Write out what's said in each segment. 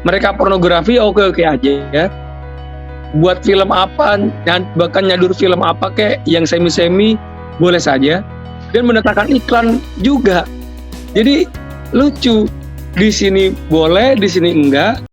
Mereka pornografi oke-oke aja ya. Buat film apa, bahkan nyadur film apa kayak yang semi-semi boleh saja. Dan mendatangkan iklan juga. Jadi lucu. Di sini boleh, di sini enggak.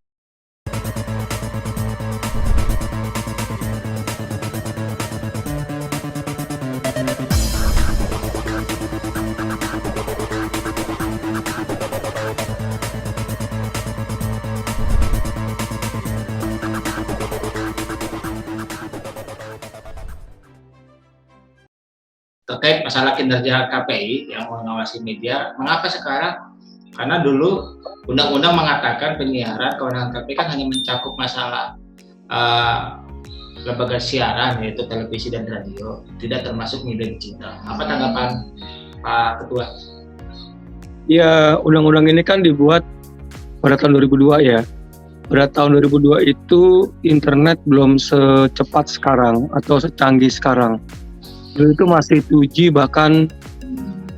Terkait masalah kinerja KPI yang mengawasi media, mengapa sekarang? Karena dulu undang-undang mengatakan penyiaran, kewenangan KPI kan hanya mencakup masalah lembaga siaran, yaitu televisi dan radio, tidak termasuk media digital. Apa tanggapan Pak Ketua? Ya, undang-undang ini kan dibuat pada tahun 2002 ya. Pada tahun 2002 itu internet belum secepat sekarang atau secanggih sekarang. Dulu itu masih 2G, bahkan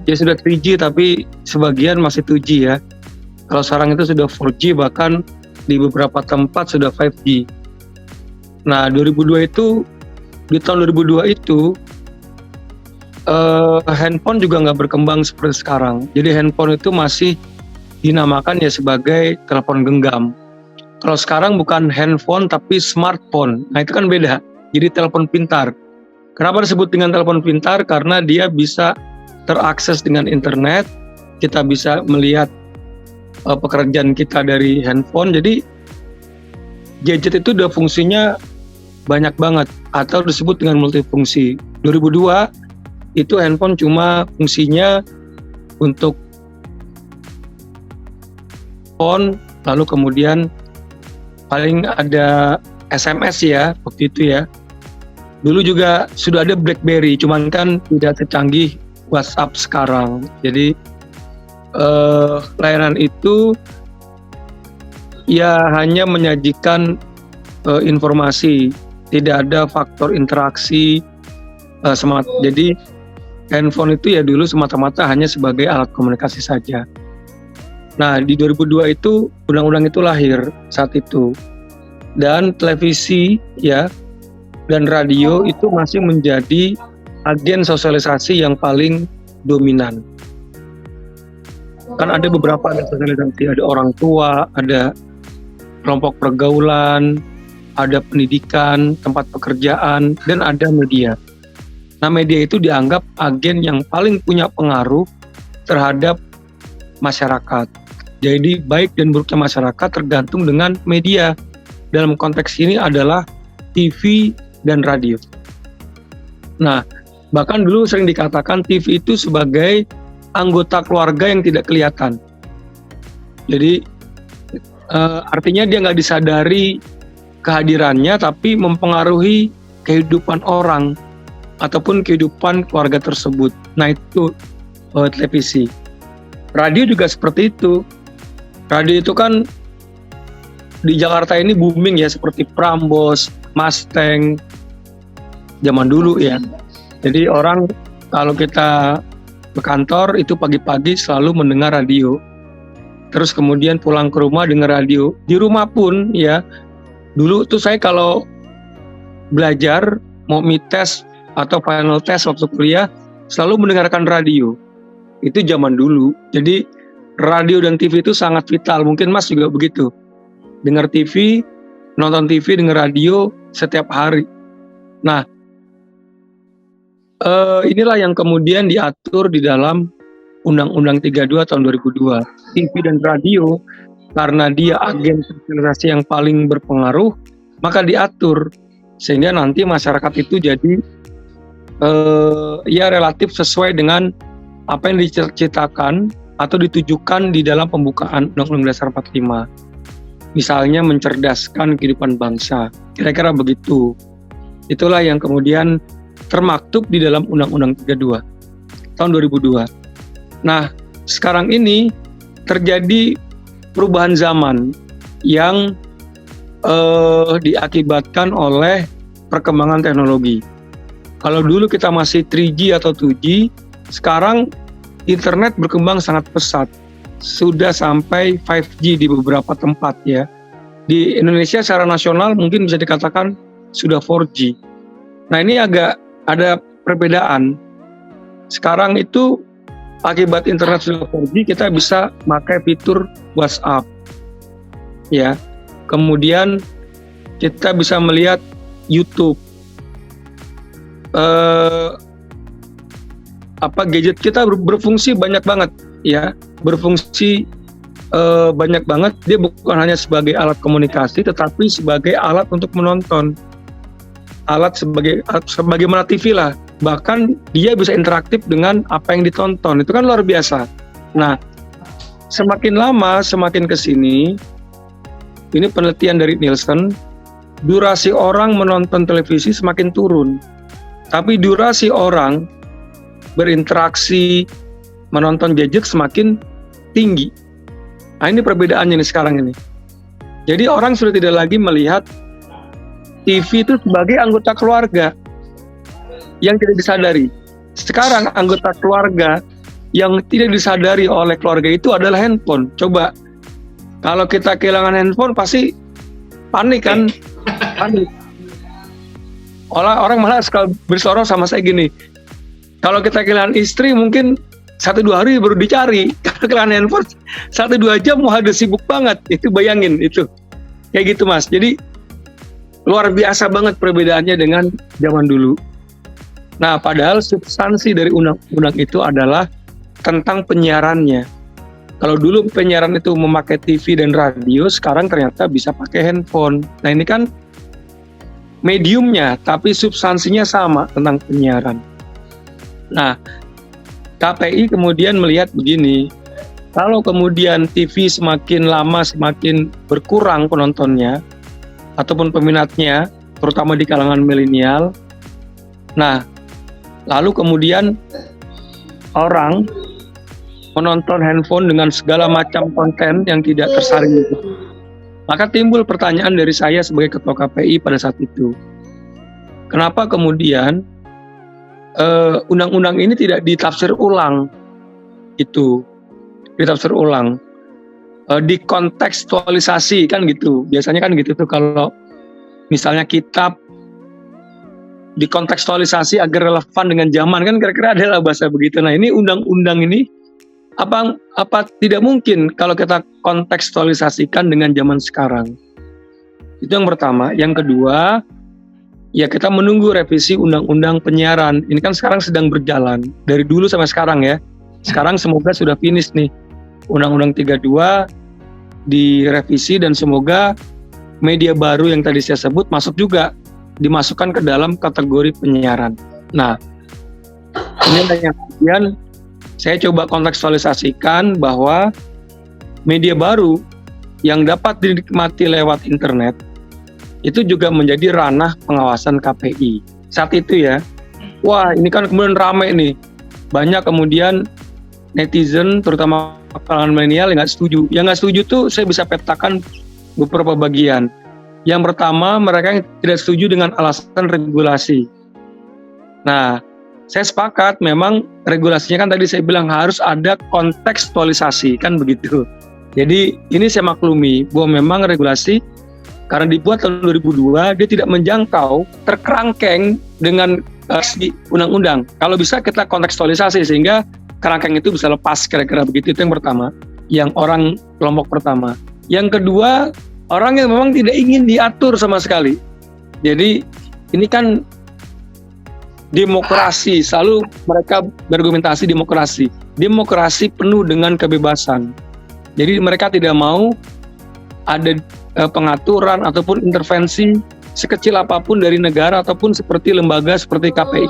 ya sudah 3G tapi sebagian masih 2G ya. Kalau sekarang itu sudah 4G, bahkan di beberapa tempat sudah 5G. Nah, 2002 itu, di tahun 2002 itu handphone juga nggak berkembang seperti sekarang. Jadi handphone itu masih dinamakan ya sebagai telepon genggam. Kalau sekarang bukan handphone tapi smartphone. Nah, itu kan beda. Jadi telepon pintar. Kenapa disebut dengan telepon pintar? Karena dia bisa terakses dengan internet, kita bisa melihat pekerjaan kita dari handphone. Jadi gadget itu udah fungsinya banyak banget atau disebut dengan multifungsi. 2002 itu handphone cuma fungsinya untuk phone, lalu kemudian paling ada SMS ya waktu itu ya. Dulu juga sudah ada BlackBerry, cuman kan tidak secanggih WhatsApp sekarang. Jadi layanan itu ya hanya menyajikan informasi, tidak ada faktor interaksi semata. Jadi handphone itu ya dulu semata-mata hanya sebagai alat komunikasi saja. Nah, di 2002 itu undang-undang itu lahir saat itu. Dan televisi ya dan radio itu masih menjadi agen sosialisasi yang paling dominan. Kan ada beberapa agen sosialisasi, ada orang tua, ada kelompok pergaulan, ada pendidikan, tempat pekerjaan, dan ada media. Nah, media itu dianggap agen yang paling punya pengaruh terhadap masyarakat. Jadi baik dan buruknya masyarakat tergantung dengan media. Dalam konteks ini adalah TV dan radio. Nah, bahkan dulu sering dikatakan TV itu sebagai anggota keluarga yang tidak kelihatan. Jadi artinya dia nggak disadari kehadirannya, tapi mempengaruhi kehidupan orang ataupun kehidupan keluarga tersebut. Nah, itu televisi. Radio juga seperti itu. Radio itu kan di Jakarta ini booming ya, seperti Prambors, Mustang, zaman dulu ya. Jadi orang kalau kita ke kantor itu pagi-pagi selalu mendengar radio. Terus kemudian pulang ke rumah dengar radio. Di rumah pun ya, dulu tuh saya kalau belajar mau mid-test atau final test waktu kuliah selalu mendengarkan radio. Itu zaman dulu. Jadi radio dan TV itu sangat vital. Mungkin Mas juga begitu. Dengar TV, nonton TV, dengar radio setiap hari. Nah, inilah yang kemudian diatur di dalam Undang-Undang 32 tahun 2002. TV dan radio, karena dia agen sosialisasi yang paling berpengaruh, maka diatur. Sehingga nanti masyarakat itu jadi ya relatif sesuai dengan apa yang diceritakan atau ditujukan di dalam pembukaan Undang-Undang Dasar 45. Misalnya mencerdaskan kehidupan bangsa, kira-kira begitu. Itulah yang kemudian termaktub di dalam Undang-Undang 32 tahun 2002. Nah, sekarang ini terjadi perubahan zaman yang diakibatkan oleh perkembangan teknologi. Kalau dulu kita masih 3G atau 2G, sekarang internet berkembang sangat pesat. Sudah sampai 5G di beberapa tempat ya. Di Indonesia secara nasional mungkin bisa dikatakan sudah 4G. Nah ini agak ada perbedaan. Sekarang itu akibat internet sudah 4G, kita bisa pakai fitur WhatsApp, ya. Kemudian kita bisa melihat YouTube. Gadget kita berfungsi banyak banget, ya. Berfungsi banyak banget. Dia bukan hanya sebagai alat komunikasi, tetapi sebagai alat untuk menonton. Alat sebagaimana TV lah. Bahkan dia bisa interaktif dengan apa yang ditonton. Itu kan luar biasa. Nah, semakin lama, semakin kesini, ini penelitian dari Nielsen, durasi orang menonton televisi semakin turun. Tapi durasi orang berinteraksi, menonton gadget semakin tinggi. Nah ini perbedaannya nih sekarang ini. Jadi orang sudah tidak lagi melihat TV itu sebagai anggota keluarga yang tidak disadari. Sekarang anggota keluarga yang tidak disadari oleh keluarga itu adalah handphone. Coba, kalau kita kehilangan handphone pasti panik kan? Panik. Orang malah suka bersorong sama saya gini, kalau kita kehilangan istri mungkin 1-2 hari baru dicari. Kalau kehilangan handphone 1-2 jam ada sibuk banget. Itu bayangin itu. Kayak gitu Mas. Jadi luar biasa banget perbedaannya dengan zaman dulu. Nah, padahal substansi dari undang-undang itu adalah tentang penyiarannya. Kalau dulu penyiaran itu memakai TV dan radio, sekarang ternyata bisa pakai handphone. Nah, ini kan mediumnya, tapi substansinya sama tentang penyiaran. Nah, KPI kemudian melihat begini, kalau kemudian TV semakin lama semakin berkurang penontonnya ataupun peminatnya, terutama di kalangan milenial, nah lalu kemudian orang menonton handphone dengan segala macam konten yang tidak tersaring itu, maka timbul pertanyaan dari saya sebagai ketua KPI pada saat itu, kenapa kemudian undang-undang ini tidak ditafsir ulang, dikontekstualisasi kan gitu. Biasanya kan gitu tuh kalau misalnya kitab dikontekstualisasi agar relevan dengan zaman kan kira-kira adalah bahasa begitu. Nah ini undang-undang ini apa tidak mungkin kalau kita kontekstualisasikan dengan zaman sekarang. Itu yang pertama. Yang kedua, ya kita menunggu revisi undang-undang penyiaran. Ini kan sekarang sedang berjalan dari dulu sampai sekarang ya. Sekarang semoga sudah finish nih Undang-Undang 32 direvisi dan semoga media baru yang tadi saya sebut dimasukkan ke dalam kategori penyiaran. Nah, ini yang kemudian saya coba kontekstualisasikan bahwa media baru yang dapat dinikmati lewat internet itu juga menjadi ranah pengawasan KPI. Saat itu ya, wah ini kan kemudian rame nih. Banyak kemudian netizen, terutama kalangan milenial yang nggak setuju. Yang nggak setuju tuh saya bisa petakan beberapa bagian. Yang pertama, mereka yang tidak setuju dengan alasan regulasi. Nah, saya sepakat memang regulasinya kan tadi saya bilang harus ada kontekstualisasi, kan begitu. Jadi ini saya maklumi bahwa memang regulasi karena dibuat tahun 2002, dia tidak menjangkau terkerangkeng dengan si undang-undang. Kalau bisa kita kontekstualisasi sehingga kerangkeng itu bisa lepas, kira-kira begitu. Itu yang pertama, yang orang kelompok pertama. Yang kedua, orang yang memang tidak ingin diatur sama sekali. Jadi ini kan demokrasi, selalu mereka berargumentasi demokrasi. Demokrasi penuh dengan kebebasan. Jadi mereka tidak mau ada pengaturan ataupun intervensi sekecil apapun dari negara ataupun seperti lembaga seperti KPI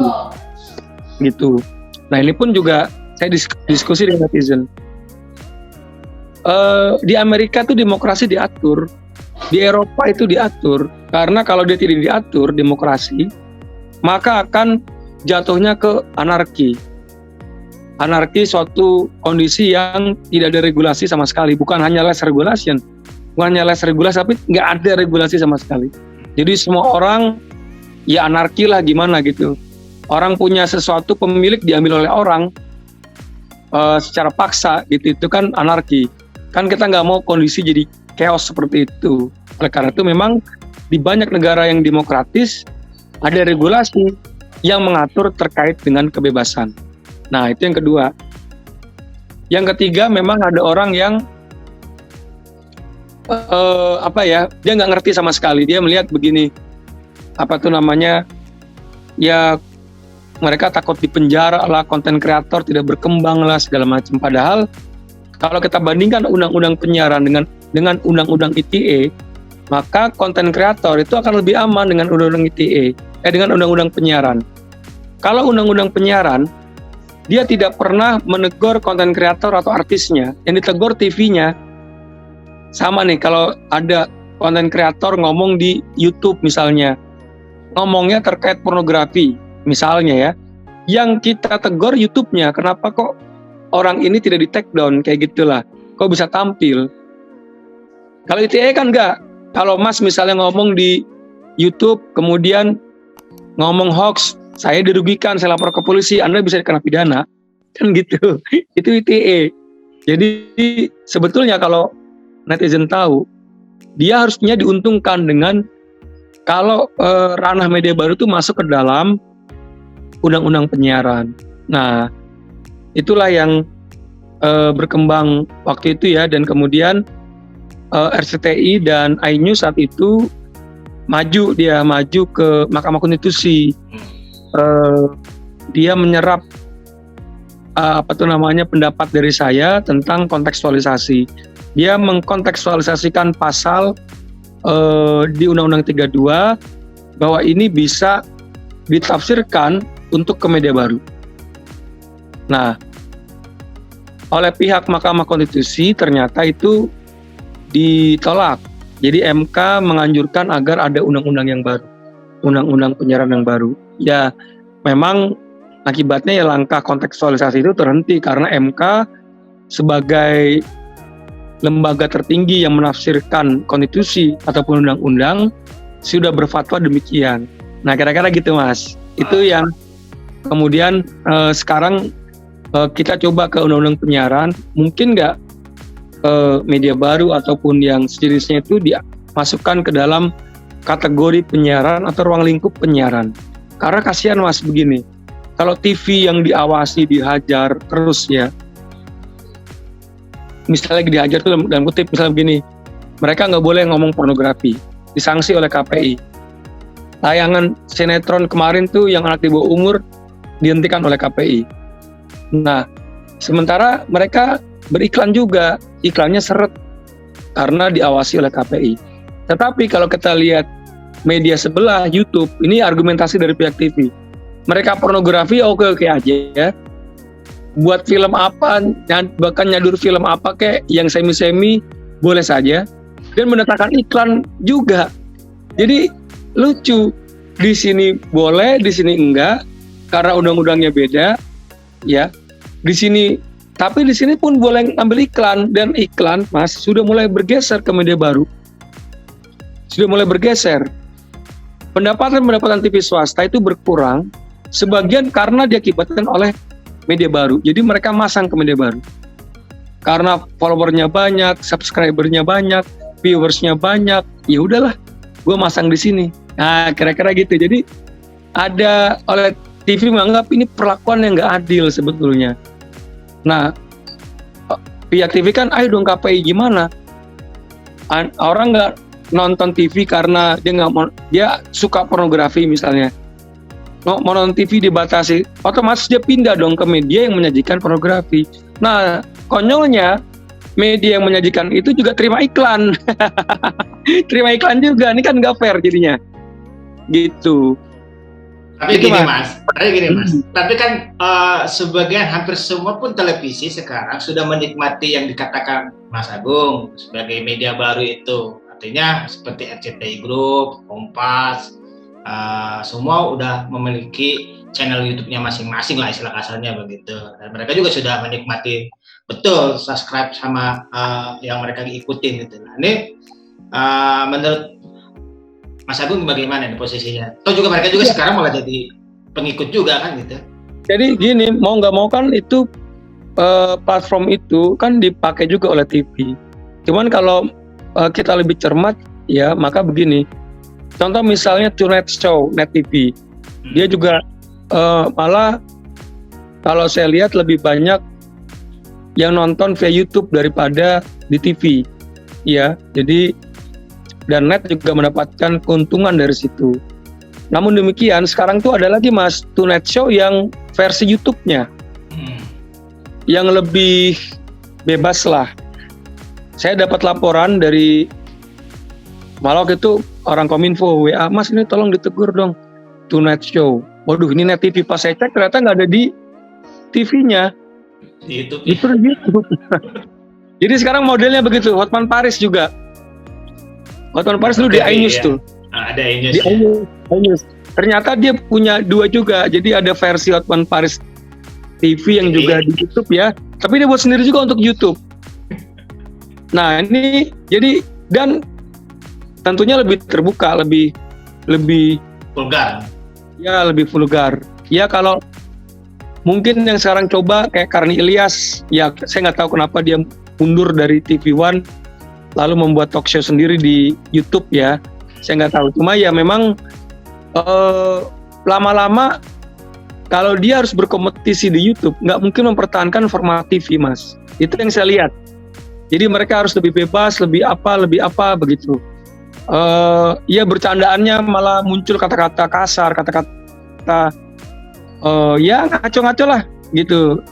gitu. Nah ini pun juga saya diskusi dengan netizen. Di Amerika itu demokrasi diatur, di Eropa itu diatur, karena kalau dia tidak diatur demokrasi, maka akan jatuhnya ke anarki. Anarki suatu kondisi yang tidak ada regulasi sama sekali, bukan hanya less regulation, tapi nggak ada regulasi sama sekali. Jadi semua orang ya anarki lah gimana gitu. Orang punya sesuatu, pemilik diambil oleh orang secara paksa gitu, itu kan anarki. Kan kita nggak mau kondisi jadi chaos seperti itu. Oleh karena itu memang di banyak negara yang demokratis ada regulasi yang mengatur terkait dengan kebebasan. Nah, itu yang kedua. Yang ketiga, memang ada orang yang dia nggak ngerti sama sekali. Dia melihat begini, ya mereka takut dipenjara lah, konten kreator tidak berkembang lah, segala macam. Padahal kalau kita bandingkan undang-undang penyiaran dengan undang-undang ITE, maka konten kreator itu akan lebih aman dengan undang-undang ITE, dengan undang-undang penyiaran. Kalau undang-undang penyiaran, dia tidak pernah menegur konten kreator atau artisnya, yang ditegur TV-nya. Sama nih, kalau ada konten kreator ngomong di YouTube misalnya, ngomongnya terkait pornografi misalnya ya, yang kita tegur YouTube-nya, kenapa kok orang ini tidak di take down, kayak gitulah, kok bisa tampil. Kalau ITE kan enggak. Kalau Mas misalnya ngomong di YouTube, kemudian ngomong hoax, saya dirugikan, saya lapor ke polisi, Anda bisa dikena pidana, kan gitu. Itu ITE. Jadi sebetulnya kalau netizen tahu, dia harusnya diuntungkan dengan kalau ranah media baru itu masuk ke dalam undang-undang penyiaran. Nah, itulah yang berkembang waktu itu ya, dan kemudian RCTI dan iNews saat itu maju ke Mahkamah Konstitusi. Dia menyerap pendapat dari saya tentang kontekstualisasi. Dia mengkontekstualisasikan pasal di Undang-Undang 32 bahwa ini bisa ditafsirkan untuk ke media baru. Nah, oleh pihak Mahkamah Konstitusi ternyata itu ditolak. Jadi MK menganjurkan agar ada undang-undang yang baru, undang-undang penyiaran yang baru. Ya, memang akibatnya ya langkah kontekstualisasi itu terhenti karena MK sebagai lembaga tertinggi yang menafsirkan konstitusi ataupun undang-undang sudah berfatwa demikian. Nah, kira-kira gitu, Mas. Itu yang kemudian sekarang kita coba ke undang-undang penyiaran, mungkin nggak media baru ataupun yang sejenisnya itu dimasukkan ke dalam kategori penyiaran atau ruang lingkup penyiaran. Karena kasihan, Mas, begini, kalau TV yang diawasi dihajar terus ya, misalnya dihajar itu dalam kutip, misalnya begini, mereka nggak boleh ngomong pornografi, disanksi oleh KPI. Tayangan sinetron kemarin tuh yang anak di bawah umur dihentikan oleh KPI. Nah, sementara mereka beriklan juga, iklannya seret karena diawasi oleh KPI. Tetapi kalau kita lihat media sebelah, YouTube, ini argumentasi dari pihak TV. Mereka pornografi oke-oke aja ya. Buat film apa, bahkan nyadur film apa kayak yang semi-semi boleh saja, dan mendatangkan iklan juga. Jadi lucu, di sini boleh, di sini enggak, karena undang-undangnya beda, ya. Di sini, tapi di sini pun boleh ambil iklan, dan iklan, Mas, sudah mulai bergeser ke media baru, sudah mulai bergeser. Pendapatan TV swasta itu berkurang, sebagian karena diakibatkan oleh media baru. Jadi mereka masang ke media baru. Karena followernya banyak, subscribernya banyak, viewersnya banyak, ya udahlah, gue masang di sini. Nah, kira-kira gitu. Jadi ada oleh TV menganggap ini perlakuan yang nggak adil sebetulnya. Nah, pihak TV kan, ayo dong KPI gimana? Orang nggak nonton TV karena dia suka pornografi misalnya. Mau nonton TV dibatasi, otomatis dia pindah dong ke media yang menyajikan pornografi. Nah, konyolnya media yang menyajikan itu juga terima iklan. Terima iklan juga, ini kan nggak fair jadinya. Gitu. Tapi gini mas, tapi kan sebagian hampir semua pun televisi sekarang sudah menikmati yang dikatakan Mas Agung sebagai media baru itu. Artinya seperti RCTI Group, Kompas, semua udah memiliki channel YouTube-nya masing-masing lah, istilah kasarnya begitu. Dan mereka juga sudah menikmati betul subscribe sama yang mereka ikutin gitu. Nah, ini menurut Mas Agung bagaimana nih posisinya? Atau juga mereka juga sekarang malah jadi pengikut juga kan gitu? Jadi gini, mau nggak mau kan itu platform itu kan dipakai juga oleh TV. Cuman kalau kita lebih cermat, ya maka begini. Contoh misalnya Tonight Show, Net TV, dia juga malah kalau saya lihat lebih banyak yang nonton via YouTube daripada di TV, ya. Jadi dan Net juga mendapatkan keuntungan dari situ. Namun demikian, sekarang tuh ada lagi Mas, Tonight Show yang versi YouTube-nya, yang lebih bebas lah. Saya dapat laporan dari malah waktu itu orang Kominfo WA, Mas ini tolong ditegur dong Tonight Show. Waduh, ini Net TV. Pas saya cek ternyata nggak ada di TV-nya. Di YouTube. Itu YouTube. Jadi sekarang modelnya begitu. Hotman Paris juga. Hotman Paris dulu di iNews tuh. Ada iNews. Di iNews. Ternyata dia punya 2 juga. Jadi ada versi Hotman Paris TV yang juga di YouTube ya. Tapi dia buat sendiri juga untuk YouTube. Nah ini jadi dan tentunya lebih terbuka, lebih vulgar. Ya lebih vulgar. Ya kalau mungkin yang sekarang coba kayak Karni Ilyas, ya saya nggak tahu kenapa dia mundur dari TV One lalu membuat talk show sendiri di YouTube ya. Saya nggak tahu. Cuma ya memang lama-lama kalau dia harus berkompetisi di YouTube, nggak mungkin mempertahankan format TV, Mas. Itu yang saya lihat. Jadi mereka harus lebih bebas, lebih apa begitu. Ya bercandaannya malah muncul kata-kata kasar, kata-kata ya ngaco-ngaco lah gitu.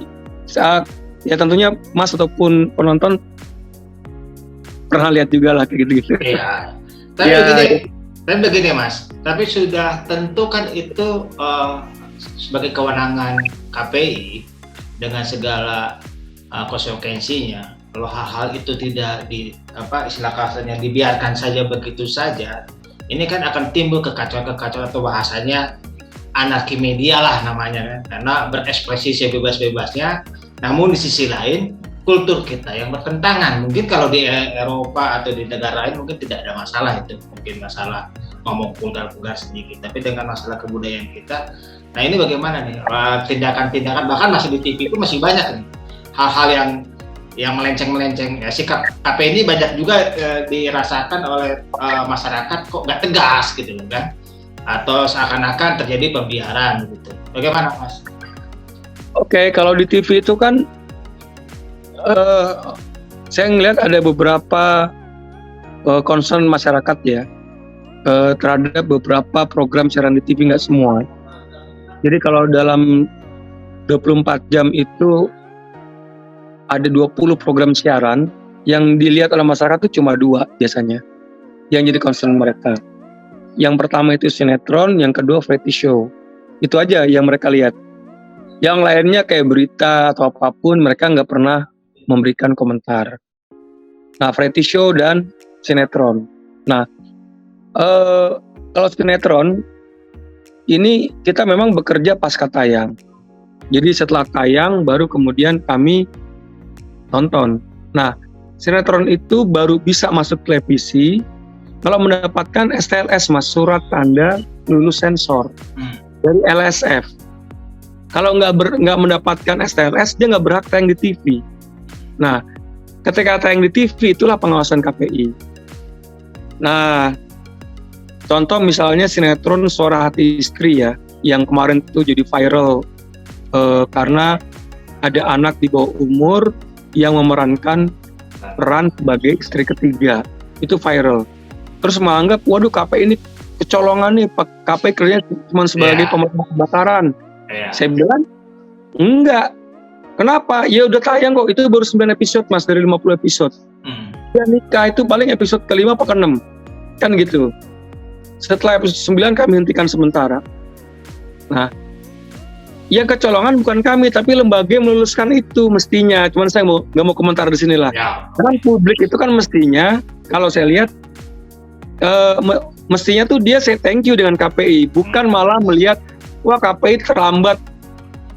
Ya tentunya Mas ataupun penonton pernah lihat juga lah kayak gitu-gitu. Iya. Tapi begini Mas, tapi sudah tentu kan itu sebagai kewenangan KPI dengan segala konsekuensinya. Kalau hal-hal itu tidak istilah kasarnya dibiarkan saja begitu saja, ini kan akan timbul kekacauan-kekacauan atau bahasanya anarki media lah namanya kan, karena berekspresi sebebas-bebasnya. Namun di sisi lain kultur kita yang bertentangan. Mungkin kalau di Eropa atau di negara lain mungkin tidak ada masalah itu, mungkin masalah ngomong vulgar sedikit. Tapi dengan masalah kebudayaan kita, nah ini bagaimana nih tindakan-tindakan, bahkan masih di TV itu masih banyak nih hal-hal yang melenceng-melenceng. Ya, sikap KPI ini banyak juga dirasakan oleh masyarakat kok nggak tegas gitu kan, atau seakan-akan terjadi pembiaran gitu. Bagaimana Mas? Oke, kalau di TV itu kan saya ngelihat ada beberapa concern masyarakat ya terhadap beberapa program siaran di TV, nggak semua. Jadi kalau dalam 24 jam itu ada 20 program siaran yang dilihat oleh masyarakat itu cuma 2 biasanya yang jadi concern mereka. Yang pertama itu sinetron, yang kedua variety show. Itu aja yang mereka lihat. Yang lainnya kayak berita atau apapun mereka nggak pernah memberikan komentar. Nah, variety show dan sinetron. Nah, kalau sinetron ini kita memang bekerja pasca tayang. Jadi setelah tayang baru kemudian kami nonton. Nah, sinetron itu baru bisa masuk televisi kalau mendapatkan STLS, Mas, surat tanda lulus sensor dari LSF. Kalau nggak mendapatkan STLS, dia nggak berhak tayang di TV. Nah, ketika tayang di TV, itulah pengawasan KPI. Nah, contoh misalnya sinetron Suara Hati Istri ya, yang kemarin itu jadi viral karena ada anak di bawah umur yang memerankan peran sebagai istri ketiga. Itu viral. Terus menganggap, waduh KPI ini kecolongan nih, KPI kerjanya cuma sebagai pemadam kebakaran. Saya bilang, enggak. Kenapa? Ya udah tayang kok, itu baru 9 episode Mas, dari 50 episode. Ya nikah itu paling episode ke-5 atau ke-6. Kan gitu. Setelah episode 9 kami hentikan sementara. Nah, yang kecolongan bukan kami, tapi lembaga yang meluluskan itu mestinya. Cuman saya nggak mau komentar di sini lah. Karena publik itu kan mestinya, kalau saya lihat, mestinya tuh dia say thank you dengan KPI, bukan malah melihat wah KPI terlambat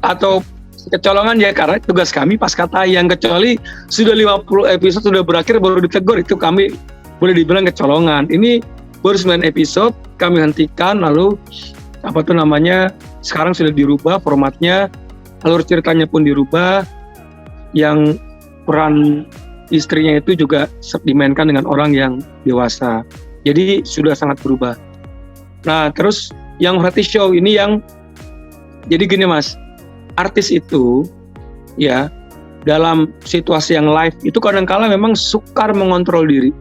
atau kecolongan ya, karena tugas kami pasca tayang. Kecuali sudah 50 episode sudah berakhir baru ditegur, itu kami boleh dibilang kecolongan. Ini baru 9 episode kami hentikan, lalu sekarang sudah dirubah formatnya, alur ceritanya pun dirubah, yang peran istrinya itu juga dimainkan dengan orang yang dewasa. Jadi sudah sangat berubah. Nah, terus yang variety show ini yang jadi gini Mas, artis itu ya dalam situasi yang live itu kadang-kala memang sukar mengontrol diri.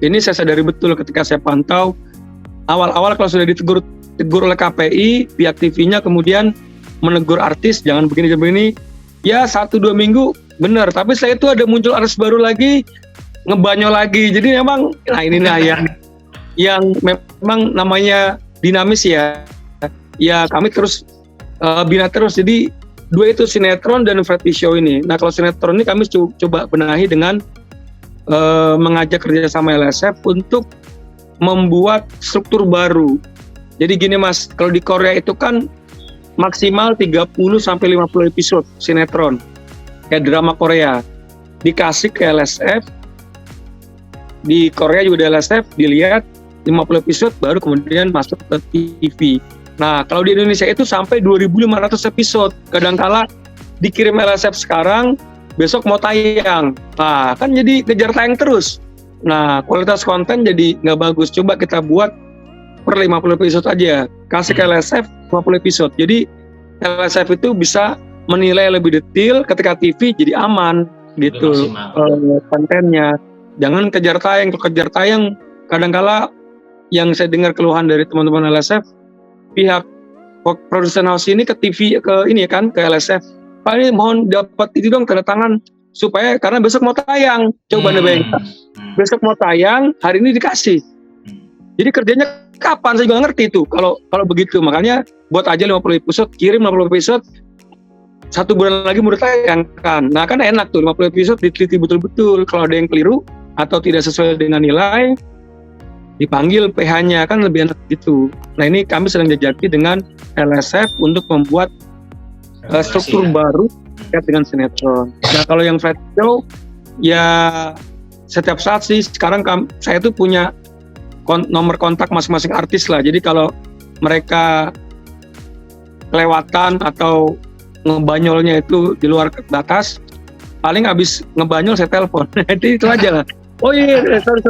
Ini saya sadari betul ketika saya pantau awal-awal kalau sudah ditegur oleh KPI, pihak TV-nya kemudian menegur artis jangan begini. Ya 1-2 minggu benar, tapi setelah itu ada muncul artis baru lagi, ngebanyol lagi. Jadi memang inilah yang memang namanya dinamis ya. Ya kami terus bina terus. Jadi dua itu sinetron dan variety show ini. Nah kalau sinetron ini kami coba benahi dengan mengajak kerjasama LSF untuk membuat struktur baru. Jadi gini Mas, kalau di Korea itu kan maksimal 30-50 episode sinetron kayak drama Korea dikasih ke LSF, di Korea juga ada LSF, dilihat 50 episode baru kemudian masuk ke TV. Nah kalau di Indonesia itu sampai 2.500 episode, kadangkala dikirim LSF sekarang besok mau tayang, nah kan jadi kejar tayang terus. Nah kualitas konten jadi nggak bagus. Coba kita buat per 50 episode aja, kasih ke LSF 50 episode. Jadi LSF itu bisa menilai lebih detail, ketika TV jadi aman gitu kontennya. Jangan kejar tayang. Kalau kejar tayang kadangkala yang saya dengar keluhan dari teman-teman LSF, pihak production house ini ke TV ke LSF, Pak ini mohon dapat itu dong tanda tangan supaya karena besok mau tayang. Coba bayangkan, besok mau tayang, hari ini dikasih. Jadi kerjanya kapan? Saya juga ngerti itu kalau begitu. Makanya buat aja 50 episode, kirim 50 episode, 1 bulan lagi mau ditayangkan. Nah kan enak tuh 50 episode diteliti betul-betul. Kalau ada yang keliru atau tidak sesuai dengan nilai, dipanggil PH-nya, kan lebih enak gitu. Nah ini kami sedang jajaki dengan LSF untuk membuat struktur baru terkait dengan sinetron. Nah kalau yang variety show ya setiap saat sih sekarang saya tuh punya nomor kontak masing-masing artis lah. Jadi kalau mereka kelewatan atau ngebanyolnya itu di luar batas, paling habis ngebanyol saya telepon. Itu aja lah. Oh iya, sorry.